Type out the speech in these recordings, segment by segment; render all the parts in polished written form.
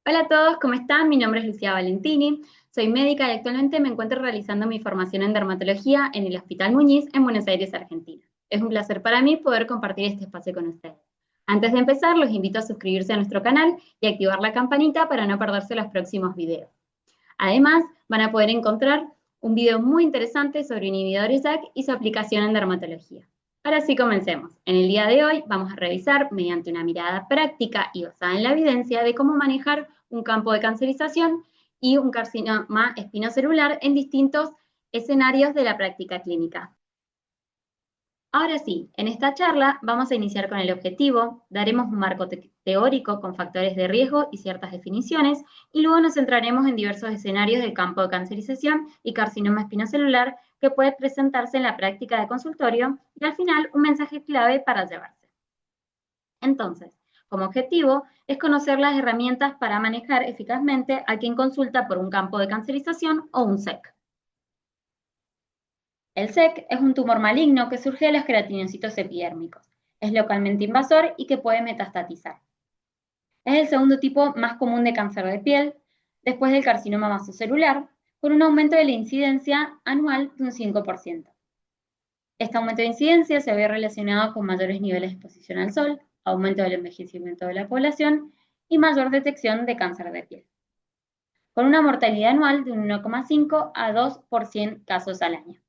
Hola a todos, ¿cómo están? Mi nombre es Lucía Valentini, soy médica y actualmente me encuentro realizando mi formación en dermatología en el Hospital Muñiz en Buenos Aires, Argentina. Es un placer para mí poder compartir este espacio con ustedes. Antes de empezar, los invito a suscribirse a nuestro canal y activar la campanita para no perderse los próximos videos. Además, van a poder encontrar un video muy interesante sobre inhibidores JAK y su aplicación en dermatología. Ahora sí, comencemos. En el día de hoy vamos a revisar, mediante una mirada práctica y basada en la evidencia, de cómo manejar un campo de cancerización y un carcinoma espinocelular en distintos escenarios de la práctica clínica. Ahora sí, en esta charla vamos a iniciar con el objetivo, daremos un marco teórico con factores de riesgo y ciertas definiciones, y luego nos centraremos en diversos escenarios del campo de cancerización y carcinoma espinocelular que puede presentarse en la práctica de consultorio, y al final un mensaje clave para llevarse. Entonces, como objetivo es conocer las herramientas para manejar eficazmente a quien consulta por un campo de cancerización o un SEC. El SEC es un tumor maligno que surge de los queratinocitos epidérmicos. Es localmente invasor y que puede metastatizar. Es el segundo tipo más común de cáncer de piel, después del carcinoma mastocelular, con un aumento de la incidencia anual de un 5%. Este aumento de incidencia se ve relacionado con mayores niveles de exposición al sol, aumento del envejecimiento de la población y mayor detección de cáncer de piel, con una mortalidad anual de un 1,5 a 2 por 100 casos al año.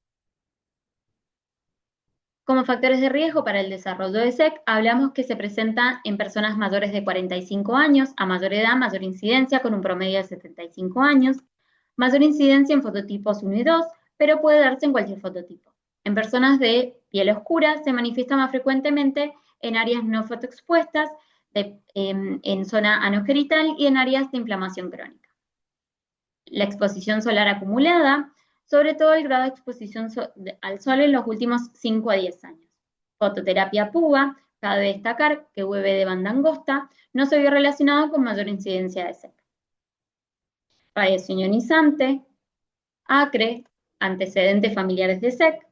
Como factores de riesgo para el desarrollo de SEC, hablamos que se presenta en personas mayores de 45 años, a mayor edad, mayor incidencia, con un promedio de 75 años, mayor incidencia en fototipos 1 y 2, pero puede darse en cualquier fototipo. En personas de piel oscura se manifiesta más frecuentemente en áreas no fotoexpuestas, en zona anogenital y en áreas de inflamación crónica. La exposición solar acumulada, sobre todo el grado de exposición al sol en los últimos 5 a 10 años. Fototerapia PUVA, cabe destacar que UV de banda angosta no se vio relacionado con mayor incidencia de SEC. Radiación ionizante, acre, antecedentes familiares de SEC,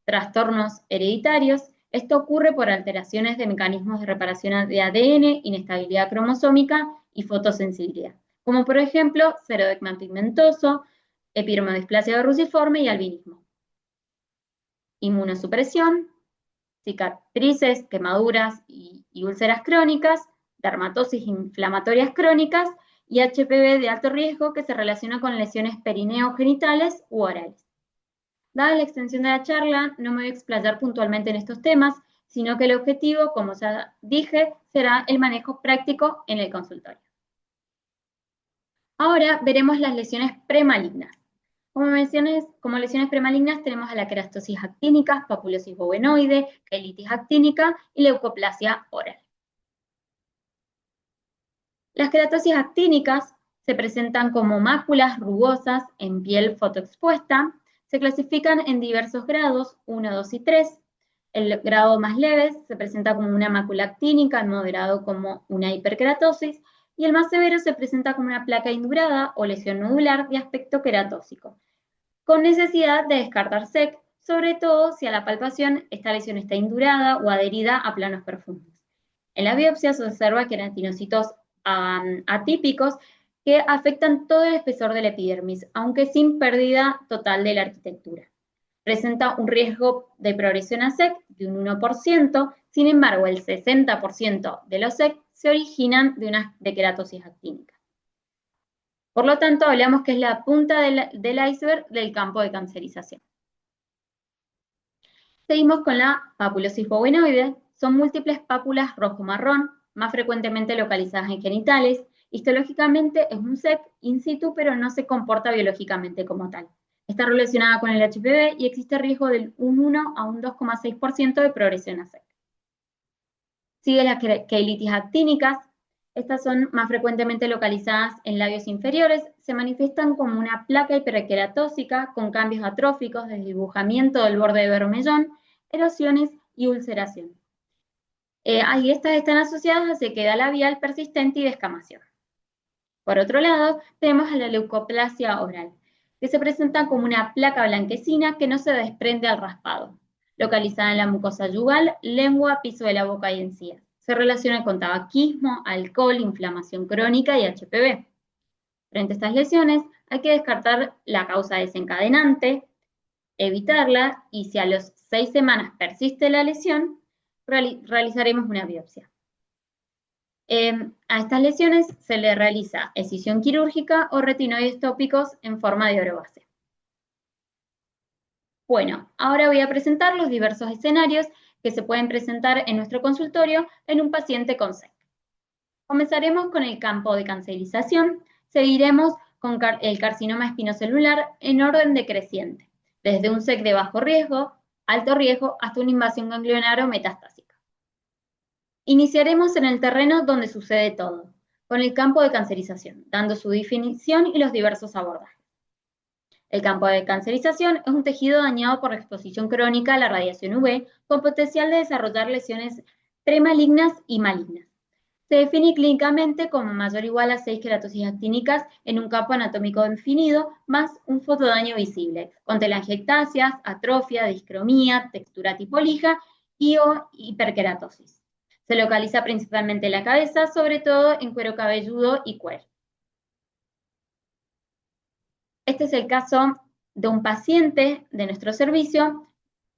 trastornos hereditarios. Esto ocurre por alteraciones de mecanismos de reparación de ADN, inestabilidad cromosómica y fotosensibilidad, como por ejemplo xeroderma pigmentoso, epidermodisplasia verruciforme y albinismo. Inmunosupresión, cicatrices, quemaduras y úlceras crónicas, dermatosis inflamatorias crónicas y HPV de alto riesgo que se relaciona con lesiones perineogenitales u orales. Dada la extensión de la charla, no me voy a explayar puntualmente en estos temas, sino que el objetivo, como ya dije, será el manejo práctico en el consultorio. Ahora veremos las lesiones premalignas. Como lesiones premalignas tenemos a la querastosis actínica, papulosis bovenoide, quelitis actínica y leucoplasia oral. Las queratosis actínicas se presentan como máculas rugosas en piel fotoexpuesta. Se clasifican en diversos grados, 1, 2 y 3. El grado más leve se presenta como una mácula actínica, el moderado como una hiperkeratosis, y el más severo se presenta como una placa indurada o lesión nodular de aspecto queratósico, con necesidad de descartar SEC, sobre todo si a la palpación esta lesión está indurada o adherida a planos profundos. En la biopsia se observa queratinocitos atípicos que afectan todo el espesor de la epidermis, aunque sin pérdida total de la arquitectura. Presenta un riesgo de progresión a SEC de un 1%, sin embargo, el 60% de los SEC se originan de queratosis actínica. Por lo tanto, hablamos que es la punta del iceberg del campo de cancerización. Seguimos con la papulosis bovenoide. Son múltiples pápulas rojo-marrón, más frecuentemente localizadas en genitales. Histológicamente es un SEC in situ, pero no se comporta biológicamente como tal. Está relacionada con el HPV y existe riesgo del 1 a un 2,6% de progresión a SEC. Sigue las quelitis actínicas. Estas son más frecuentemente localizadas en labios inferiores, se manifiestan como una placa hiperqueratósica con cambios atróficos, desdibujamiento del borde de bermellón, erosiones y ulceración. Ahí estas están asociadas a sequedad labial persistente y descamación. Por otro lado, tenemos a la leucoplasia oral, que se presenta como una placa blanquecina que no se desprende al raspado, localizada en la mucosa yugal, lengua, piso de la boca y encías. se relaciona con tabaquismo, alcohol, inflamación crónica y HPV. Frente a estas lesiones, hay que descartar la causa desencadenante, evitarla y si a las 6 semanas persiste la lesión, realizaremos una biopsia. A estas lesiones se le realiza escisión quirúrgica o retinoides tópicos en forma de oro base. Bueno, ahora voy a presentar los diversos escenarios que se pueden presentar en nuestro consultorio en un paciente con SEC. Comenzaremos con el campo de cancerización, seguiremos con el carcinoma espinocelular en orden decreciente, desde un SEC de bajo riesgo, alto riesgo, hasta una invasión ganglionar o metastásica. Iniciaremos en el terreno donde sucede todo, con el campo de cancerización, dando su definición y los diversos abordajes. El campo de cancerización es un tejido dañado por la exposición crónica a la radiación UV con potencial de desarrollar lesiones premalignas y malignas. Se define clínicamente como mayor o igual a 6 queratosis actínicas en un campo anatómico definido, más un fotodaño visible, con telangiectasias, atrofia, discromía, textura tipo lija y o hiperkeratosis. Se localiza principalmente en la cabeza, sobre todo en cuero cabelludo y cuero. Este es el caso de un paciente de nuestro servicio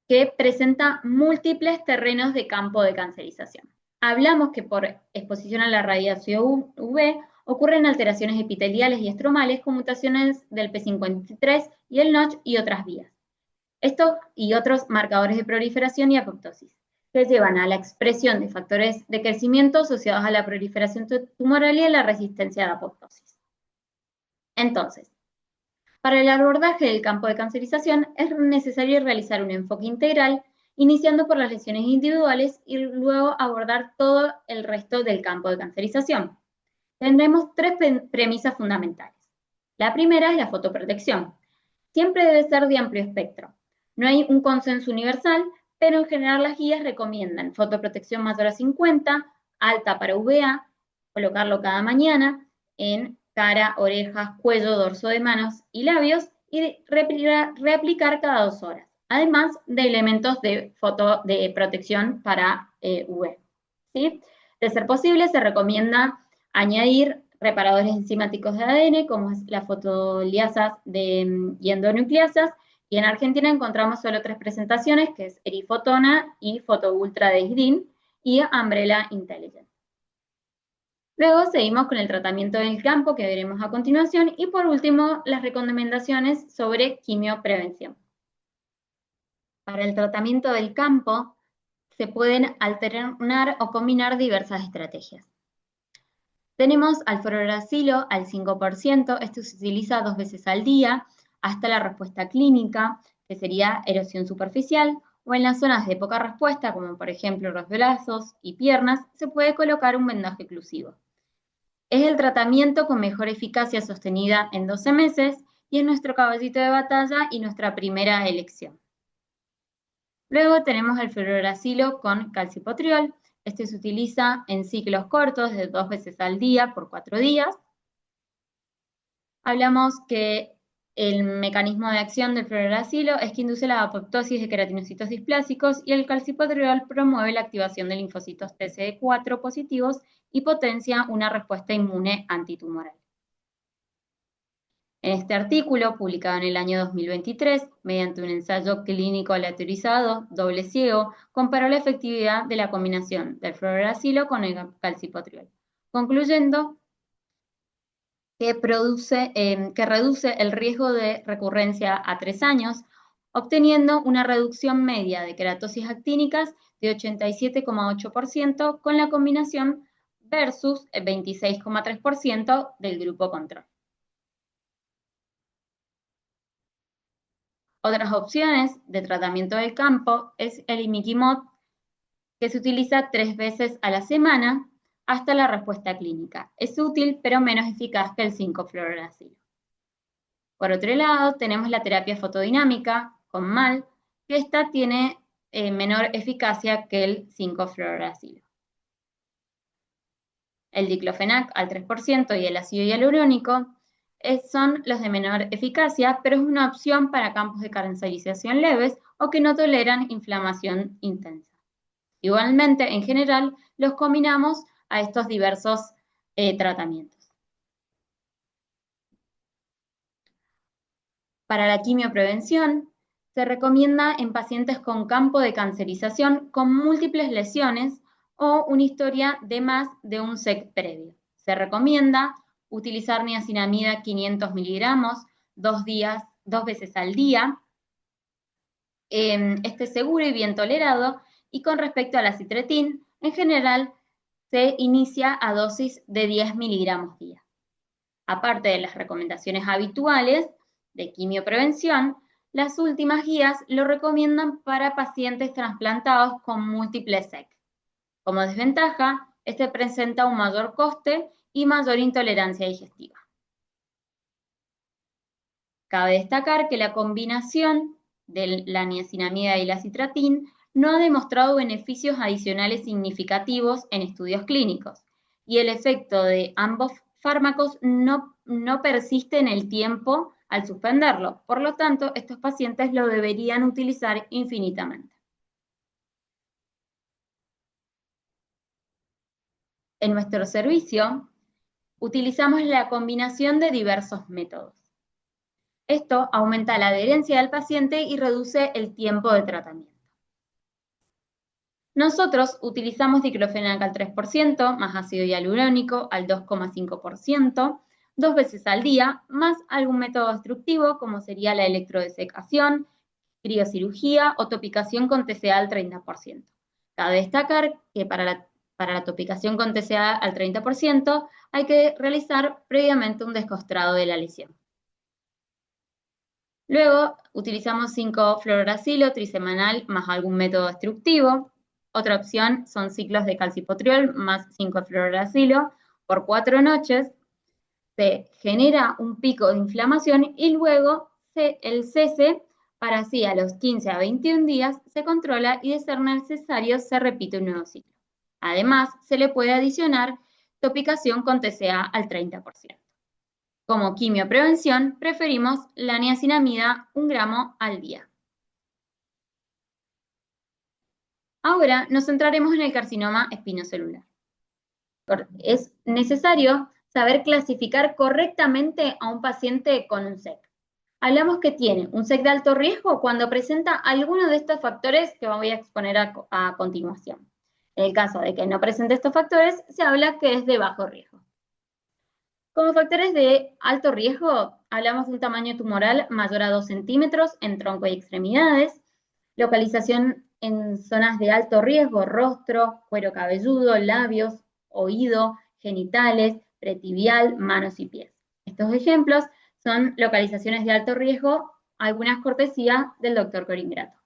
que presenta múltiples terrenos de campo de cancerización. Hablamos que por exposición a la radiación UV ocurren alteraciones epiteliales y estromales con mutaciones del P53 y el Notch y otras vías. Estos y otros marcadores de proliferación y apoptosis que llevan a la expresión de factores de crecimiento asociados a la proliferación tumoral y a la resistencia de apoptosis. Entonces, para el abordaje del campo de cancerización es necesario realizar un enfoque integral, iniciando por las lesiones individuales y luego abordar todo el resto del campo de cancerización. Tendremos tres premisas fundamentales. La primera es la fotoprotección. Siempre debe ser de amplio espectro. No hay un consenso universal, pero en general las guías recomiendan fotoprotección mayor a 50, alta para UVA, colocarlo cada mañana en cara, orejas, cuello, dorso de manos y labios y reaplicar cada 2 horas, además de elementos de protección para UV. ¿Sí? De ser posible, se recomienda añadir reparadores enzimáticos de ADN, como es la fotoliasas y endonucleasas, y en Argentina encontramos solo 3 presentaciones, que es erifotona y fotoultra de ISDIN, y Umbrella Intelligence. Luego seguimos con el tratamiento del campo que veremos a continuación y por último las recomendaciones sobre quimioprevención. Para el tratamiento del campo se pueden alternar o combinar diversas estrategias. Tenemos al fluoracilo al 5%, esto se utiliza 2 veces al día hasta la respuesta clínica, que sería erosión superficial, o en las zonas de poca respuesta, como por ejemplo los brazos y piernas, se puede colocar un vendaje oclusivo. Es el tratamiento con mejor eficacia sostenida en 12 meses y es nuestro caballito de batalla y nuestra primera elección. Luego tenemos el fluoracilo con calcipotriol. Este se utiliza en ciclos cortos de 2 veces al día por 4 días. Hablamos que el mecanismo de acción del fluoracilo es que induce la apoptosis de queratinocitos displásicos y el calcipotriol promueve la activación de linfocitos TCD4 positivos y potencia una respuesta inmune antitumoral. En este artículo, publicado en el año 2023, mediante un ensayo clínico aleatorizado, doble ciego, comparó la efectividad de la combinación del fluoracilo con el calcipotriol, concluyendo que reduce el riesgo de recurrencia a 3 años, obteniendo una reducción media de queratosis actínicas de 87,8% con la combinación versus el 26,3% del grupo control. Otras opciones de tratamiento del campo es el imiquimod, que se utiliza 3 veces a la semana hasta la respuesta clínica. Es útil, pero menos eficaz que el 5-fluoracilo. Por otro lado, tenemos la terapia fotodinámica con MAL, que esta tiene menor eficacia que el 5-fluoracilo. El diclofenac al 3% y el ácido hialurónico son los de menor eficacia, pero es una opción para campos de cancerización leves o que no toleran inflamación intensa. Igualmente, en general, los combinamos a estos diversos tratamientos. Para la quimioprevención, se recomienda en pacientes con campo de cancerización con múltiples lesiones o una historia de más de un SEC previo. Se recomienda utilizar niacinamida 500 miligramos 2 veces al día. Este es seguro y bien tolerado, y con respecto a la citretin, en general se inicia a dosis de 10 miligramos día. Aparte de las recomendaciones habituales de quimioprevención, las últimas guías lo recomiendan para pacientes trasplantados con múltiples SEC. Como desventaja, este presenta un mayor coste y mayor intolerancia digestiva. Cabe destacar que la combinación de la niacinamida y la citratin no ha demostrado beneficios adicionales significativos en estudios clínicos, y el efecto de ambos fármacos no persiste en el tiempo al suspenderlo. Por lo tanto, estos pacientes lo deberían utilizar infinitamente. En nuestro servicio, utilizamos la combinación de diversos métodos. Esto aumenta la adherencia del paciente y reduce el tiempo de tratamiento. Nosotros utilizamos diclofenac al 3% más ácido hialurónico al 2,5%, 2 veces al día, más algún método destructivo como sería la electrodesecación, criocirugía o topicación con TCA al 30%. Cabe destacar que para la topicación con TCA al 30% hay que realizar previamente un descostrado de la lesión. Luego utilizamos 5-fluoracilo trisemanal más algún método destructivo. Otra opción son ciclos de calcipotriol más 5-fluoracilo por 4 noches. Se genera un pico de inflamación y luego el cese para así a los 15 a 21 días se controla y de ser necesario se repite un nuevo ciclo. Además, se le puede adicionar topicación con TCA al 30%. Como quimioprevención, preferimos la niacinamida 1 gramo al día. Ahora nos centraremos en el carcinoma espinocelular. Es necesario saber clasificar correctamente a un paciente con un SEC. Hablamos que tiene un SEC de alto riesgo cuando presenta alguno de estos factores que voy a exponer a continuación. En el caso de que no presente estos factores, se habla que es de bajo riesgo. Como factores de alto riesgo, hablamos de un tamaño tumoral mayor a 2 centímetros en tronco y extremidades, localización en zonas de alto riesgo, rostro, cuero cabelludo, labios, oído, genitales, pretibial, manos y pies. Estos ejemplos son localizaciones de alto riesgo, algunas cortesías del doctor Coringrato.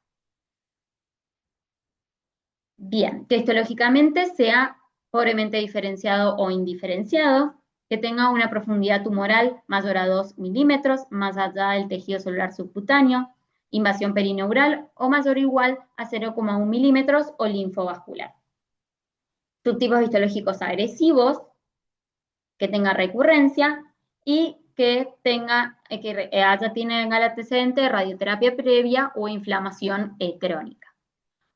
Bien, que histológicamente sea pobremente diferenciado o indiferenciado, que tenga una profundidad tumoral mayor a 2 milímetros, más allá del tejido celular subcutáneo, invasión perineural o mayor o igual a 0,1 milímetros o linfovascular. Subtipos histológicos agresivos, que tenga recurrencia y que tenga el antecedente de radioterapia previa o inflamación crónica.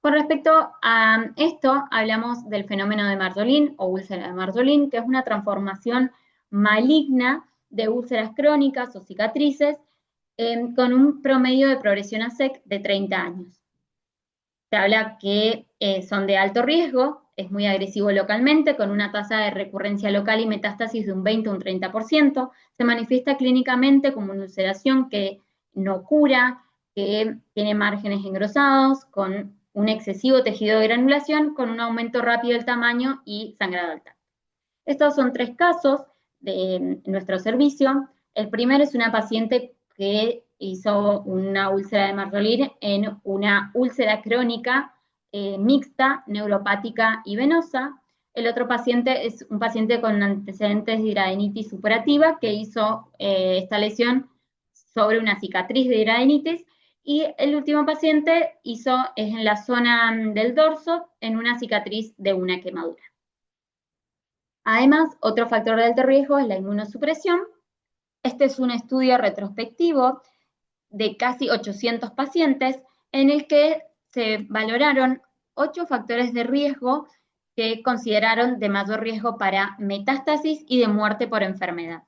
Con respecto a esto, hablamos del fenómeno de Marjolin o úlcera de Marjolin, que es una transformación maligna de úlceras crónicas o cicatrices con un promedio de progresión a SEC de 30 años. Se habla que son de alto riesgo, es muy agresivo localmente, con una tasa de recurrencia local y metástasis de un 20 o un 30%. Se manifiesta clínicamente como una ulceración que no cura, que tiene márgenes engrosados, con un excesivo tejido de granulación, con un aumento rápido del tamaño y sangrado al tacto. Estos son 3 casos de nuestro servicio. El primero es una paciente que hizo una úlcera de Marjolin en una úlcera crónica mixta, neuropática y venosa. El otro paciente es un paciente con antecedentes de hidradenitis supurativa que hizo esta lesión sobre una cicatriz de hidradenitis. Y el último paciente es en la zona del dorso, en una cicatriz de una quemadura. Además, otro factor de alto riesgo es la inmunosupresión. Este es un estudio retrospectivo de casi 800 pacientes en el que se valoraron 8 factores de riesgo que consideraron de mayor riesgo para metástasis y de muerte por enfermedad.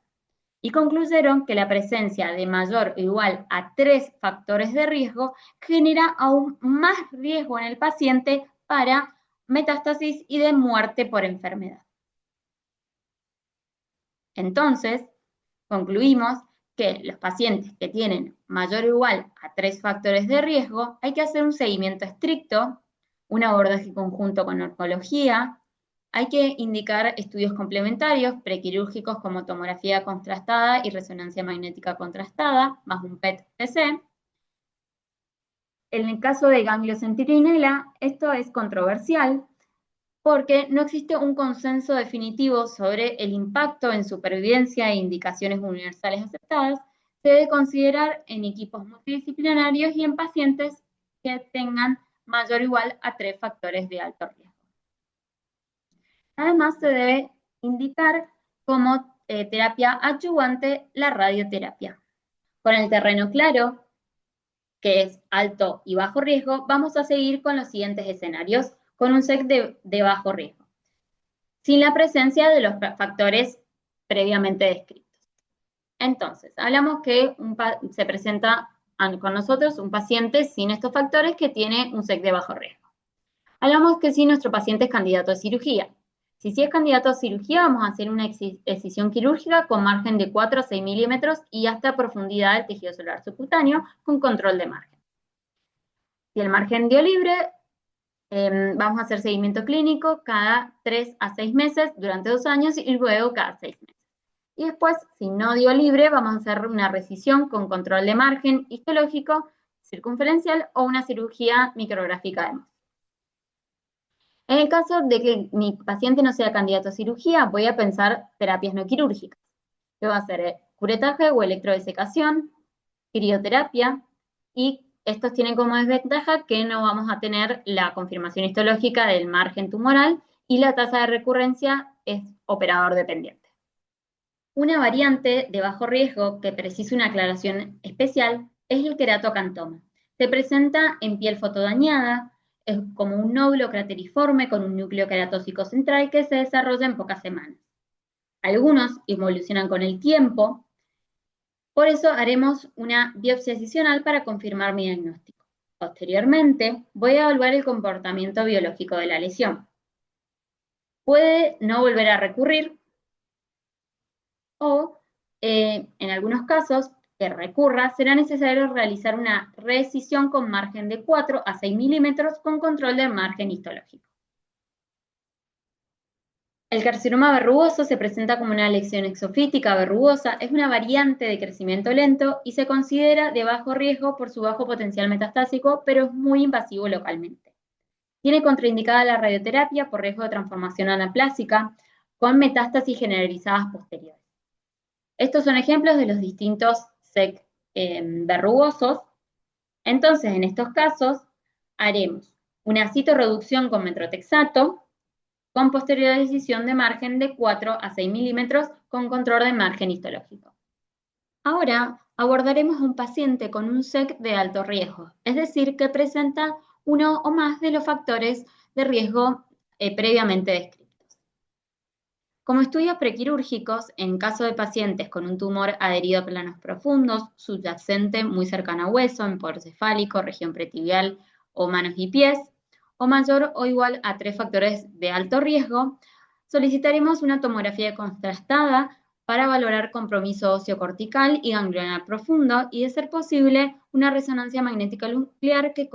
Y concluyeron que la presencia de mayor o igual a 3 factores de riesgo genera aún más riesgo en el paciente para metástasis y de muerte por enfermedad. Entonces, concluimos que los pacientes que tienen mayor o igual a 3 factores de riesgo, hay que hacer un seguimiento estricto, un abordaje conjunto con oncología, hay que indicar estudios complementarios prequirúrgicos como tomografía contrastada y resonancia magnética contrastada, más un PET-CT. En el caso de gangliocentrinela, esto es controversial porque no existe un consenso definitivo sobre el impacto en supervivencia e indicaciones universales aceptadas. Se debe considerar en equipos multidisciplinarios y en pacientes que tengan mayor o igual a 3 factores de alto riesgo. Además, se debe indicar como terapia adyuvante la radioterapia. Con el terreno claro, que es alto y bajo riesgo, vamos a seguir con los siguientes escenarios, con un SEC de bajo riesgo, sin la presencia de los factores previamente descritos. Entonces, hablamos que se presenta con nosotros un paciente sin estos factores que tiene un SEC de bajo riesgo. Hablamos que si nuestro paciente es candidato a cirugía. Si sí es candidato a cirugía, vamos a hacer una excisión quirúrgica con margen de 4 a 6 milímetros y hasta profundidad del tejido celular subcutáneo con control de margen. Si el margen dio libre, vamos a hacer seguimiento clínico cada 3 a 6 meses durante 2 años y luego cada 6 meses. Y después, si no dio libre, vamos a hacer una resecisión con control de margen histológico, circunferencial o una cirugía micrográfica de Mohs. En el caso de que mi paciente no sea candidato a cirugía, voy a pensar terapias no quirúrgicas. Que va a ser curetaje o electrodesecación, crioterapia, y estos tienen como desventaja que no vamos a tener la confirmación histológica del margen tumoral y la tasa de recurrencia es operador dependiente. Una variante de bajo riesgo que precisa una aclaración especial es el queratocantoma. Se presenta en piel fotodañada, es como un nódulo crateriforme con un núcleo queratóxico central que se desarrolla en pocas semanas. Algunos evolucionan con el tiempo, por eso haremos una biopsia excisional para confirmar mi diagnóstico. Posteriormente, voy a evaluar el comportamiento biológico de la lesión. Puede no volver a recurrir o, en algunos casos, que recurra, será necesario realizar una reescisión con margen de 4 a 6 milímetros con control del margen histológico. El carcinoma verrugoso se presenta como una lesión exofítica verrugosa, es una variante de crecimiento lento y se considera de bajo riesgo por su bajo potencial metastásico, pero es muy invasivo localmente. Tiene contraindicada la radioterapia por riesgo de transformación anaplásica con metástasis generalizadas posteriores. Estos son ejemplos de los distintos SEC verrugosos. Entonces, en estos casos, haremos una citorreducción con metrotexato con posterior decisión de margen de 4 a 6 milímetros con control de margen histológico. Ahora abordaremos a un paciente con un SEC de alto riesgo, es decir, que presenta uno o más de los factores de riesgo previamente descritos. Como estudios prequirúrgicos, en caso de pacientes con un tumor adherido a planos profundos, subyacente muy cercano a hueso, en poro cefálico, región pretibial o manos y pies, o mayor o igual a 3 factores de alto riesgo, solicitaremos una tomografía contrastada para valorar compromiso óseo cortical y ganglionar profundo y, de ser posible, una resonancia magnética nuclear que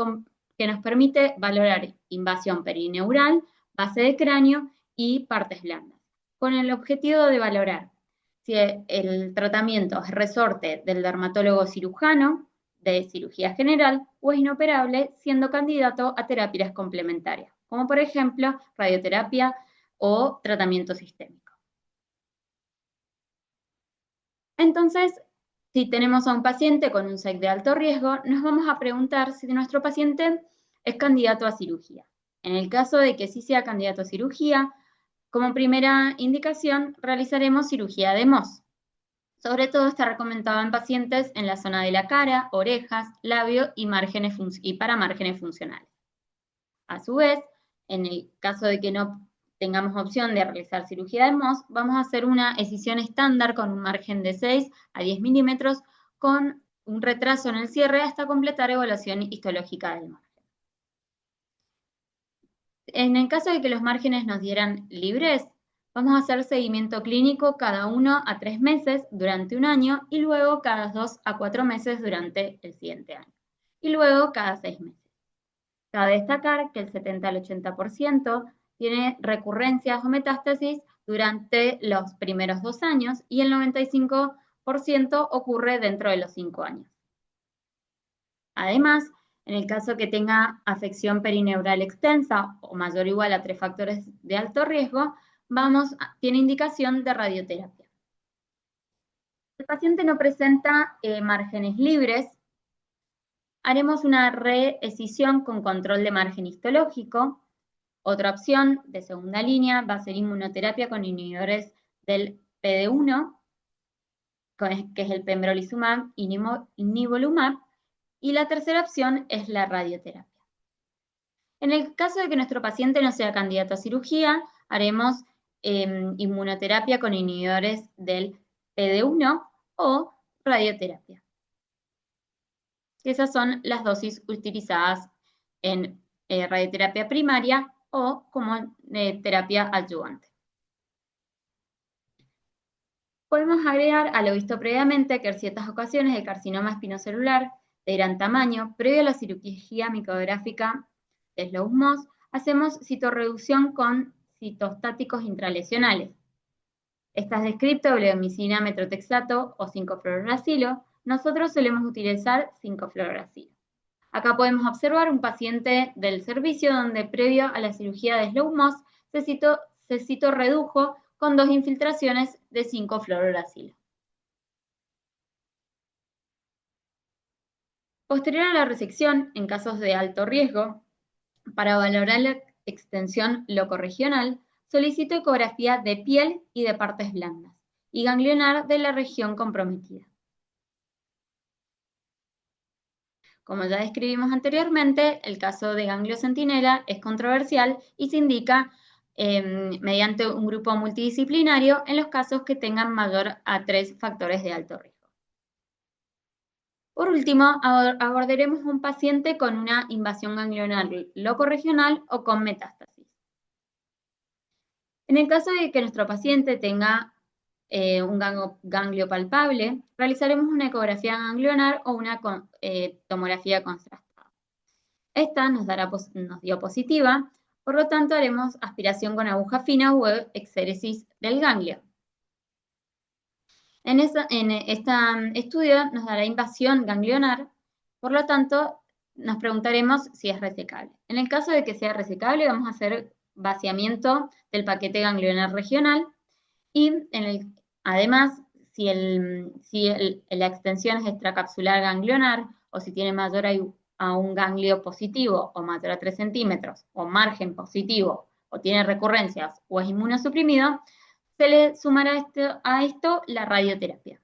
nos permite valorar invasión perineural, base de cráneo y partes blandas, con el objetivo de valorar si el tratamiento es resorte del dermatólogo cirujano, de cirugía general, o es inoperable, siendo candidato a terapias complementarias, como por ejemplo radioterapia o tratamiento sistémico. Entonces, si tenemos a un paciente con un SEC de alto riesgo, nos vamos a preguntar si nuestro paciente es candidato a cirugía. En el caso de que sí sea candidato a cirugía, como primera indicación, realizaremos cirugía de Mohs. Sobre todo está recomendado en pacientes en la zona de la cara, orejas, labio y para márgenes funcionales. A su vez, en el caso de que no tengamos opción de realizar cirugía de Mohs, vamos a hacer una escisión estándar con un margen de 6 a 10 milímetros con un retraso en el cierre hasta completar evaluación histológica del margen. En el caso de que los márgenes nos dieran libres, vamos a hacer seguimiento clínico cada 1 a 3 meses durante un año y luego cada 2 a 4 meses durante el siguiente año. Y luego cada 6 meses. Cabe destacar que el 70 al 80% tiene recurrencias o metástasis durante los primeros 2 años y el 95% ocurre dentro de los 5 años. Además, en el caso que tenga afección perineural extensa o mayor o igual a 3 factores de alto riesgo, tiene indicación de radioterapia. El paciente no presenta márgenes libres. Haremos una reescisión con control de margen histológico. Otra opción de segunda línea va a ser inmunoterapia con inhibidores del PD-1, que es el pembrolizumab y nivolumab. Y la tercera opción es la radioterapia. En el caso de que nuestro paciente no sea candidato a cirugía, haremos inmunoterapia con inhibidores del PD-1 o radioterapia. Esas son las dosis utilizadas en radioterapia primaria o como terapia adyuvante. Podemos agregar a lo visto previamente que en ciertas ocasiones el carcinoma espinocelular de gran tamaño, previo a la cirugía micrográfica de Slough-Mohs, hacemos citorreducción con citostáticos intralesionales. Esta es descripto bleomicina, metrotexato o 5-fluoruracilo. Nosotros solemos utilizar 5-fluoruracilo. Acá podemos observar un paciente del servicio donde previo a la cirugía de Slough-Mohs se citorredujo con 2 infiltraciones de 5-fluoruracilo. Posterior a la resección, en casos de alto riesgo, para valorar la extensión locorregional, solicito ecografía de piel y de partes blandas y ganglionar de la región comprometida. Como ya describimos anteriormente, el caso de ganglio centinela es controversial y se indica mediante un grupo multidisciplinario en los casos que tengan mayor a 3 factores de alto riesgo. Por último, abordaremos un paciente con una invasión ganglionar locorregional o con metástasis. En el caso de que nuestro paciente tenga un ganglio palpable, realizaremos una ecografía ganglionar o una tomografía contrastada. Esta nos dio positiva, por lo tanto haremos aspiración con aguja fina o exéresis del ganglio. En este estudio nos dará invasión ganglionar, por lo tanto nos preguntaremos si es resecable. En el caso de que sea resecable, vamos a hacer vaciamiento del paquete ganglionar regional y además, si la extensión es extracapsular ganglionar o si tiene mayor a un ganglio positivo o mayor a 3 centímetros o margen positivo o tiene recurrencias o es inmunosuprimido, se le sumará a esto la radioterapia.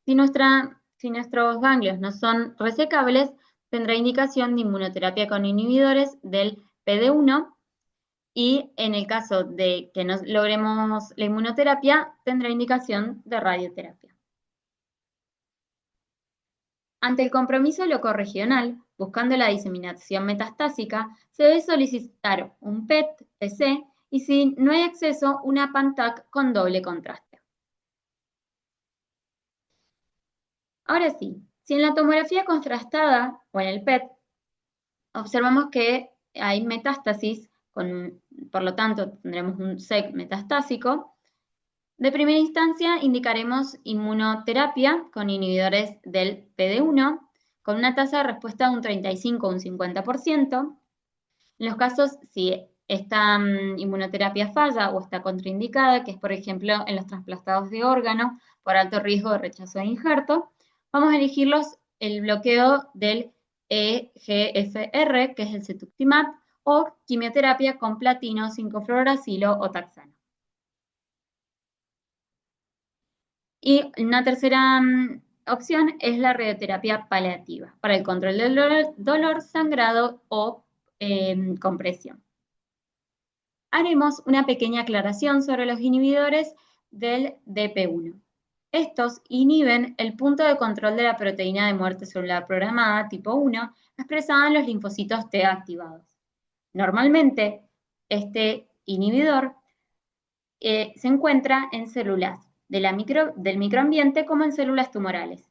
Si nuestros ganglios no son resecables, tendrá indicación de inmunoterapia con inhibidores del PD-1 y en el caso de que no logremos la inmunoterapia, tendrá indicación de radioterapia. Ante el compromiso locorregional, buscando la diseminación metastásica, se debe solicitar un PET-PC y si no hay acceso, una PANTAC con doble contraste. Ahora sí, si en la tomografía contrastada o en el PET observamos que hay metástasis, por lo tanto tendremos un SEC metastásico, de primera instancia indicaremos inmunoterapia con inhibidores del PD-1 con una tasa de respuesta de un 35 o un 50%. En los casos, si esta inmunoterapia falla o está contraindicada, que es por ejemplo en los trasplantados de órgano por alto riesgo de rechazo de injerto, vamos a elegir el bloqueo del EGFR, que es el cetuximab, o quimioterapia con platino, 5-fluoracilo o taxano. Y una tercera opción es la radioterapia paliativa para el control del dolor, sangrado o con presión. Haremos una pequeña aclaración sobre los inhibidores del DP1. Estos inhiben el punto de control de la proteína de muerte celular programada tipo 1, expresada en los linfocitos T activados. Normalmente, este inhibidor se encuentra en células del microambiente como en células tumorales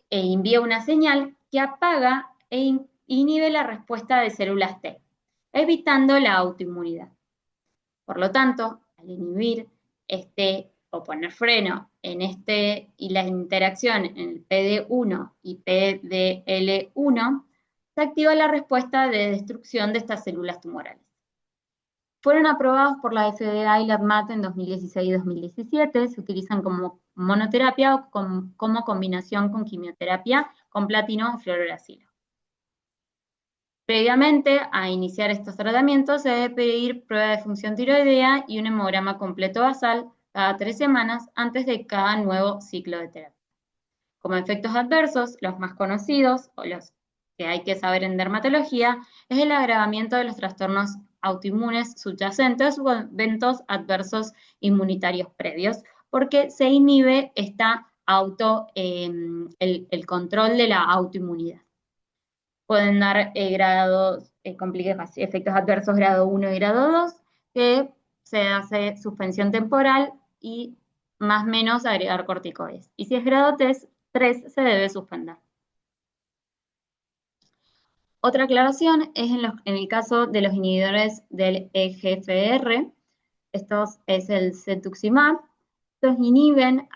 e envía una señal que apaga e inhibe la respuesta de células T, evitando la autoinmunidad. Por lo tanto, al inhibir o poner freno en y la interacción en el PD1 y PDL1, se activa la respuesta de destrucción de estas células tumorales. Fueron aprobados por la FDA y la ADMAT en 2016 y 2017, se utilizan como monoterapia o como combinación con quimioterapia con platino o fluorouracilo. Previamente a iniciar estos tratamientos se debe pedir prueba de función tiroidea y un hemograma completo basal cada 3 semanas antes de cada nuevo ciclo de terapia. Como efectos adversos, los más conocidos o los que hay que saber en dermatología es el agravamiento de los trastornos autoinmunes subyacentes o eventos adversos inmunitarios previos, porque se inhibe el control de la autoinmunidad. Pueden dar efectos adversos grado 1 y grado 2, que se hace suspensión temporal y más o menos agregar corticoides. Y si es grado 3, se debe suspender. Otra aclaración es en el caso de los inhibidores del EGFR, estos es el cetuximab. Estos inhiben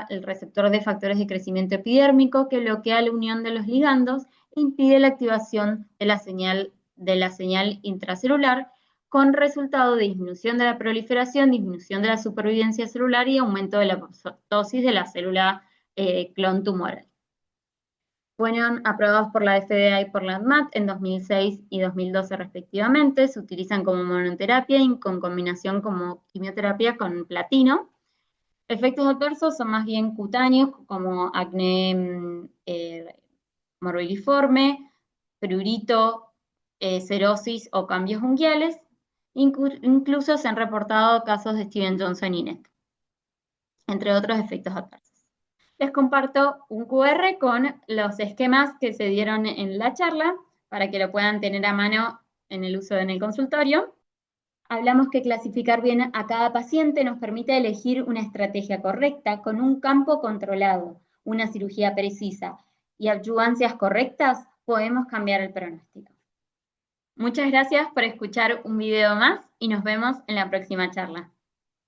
el receptor de factores de crecimiento epidérmico que bloquea la unión de los ligandos e impide la activación de la señal intracelular, con resultado de disminución de la proliferación, disminución de la supervivencia celular y aumento de la apoptosis de la célula clon tumoral. Fueron aprobados por la FDA y por la ADMAT en 2006 y 2012 respectivamente. Se utilizan como monoterapia y con combinación como quimioterapia con platino. Efectos adversos son más bien cutáneos, como acné morbilliforme, prurito, cerosis o cambios unguiales. Incluso se han reportado casos de Steven Johnson y NET, entre otros efectos adversos. Les comparto un QR con los esquemas que se dieron en la charla para que lo puedan tener a mano en el uso en el consultorio. Hablamos que clasificar bien a cada paciente nos permite elegir una estrategia correcta con un campo controlado, una cirugía precisa y adyuvancias correctas, podemos cambiar el pronóstico. Muchas gracias por escuchar un video más y nos vemos en la próxima charla.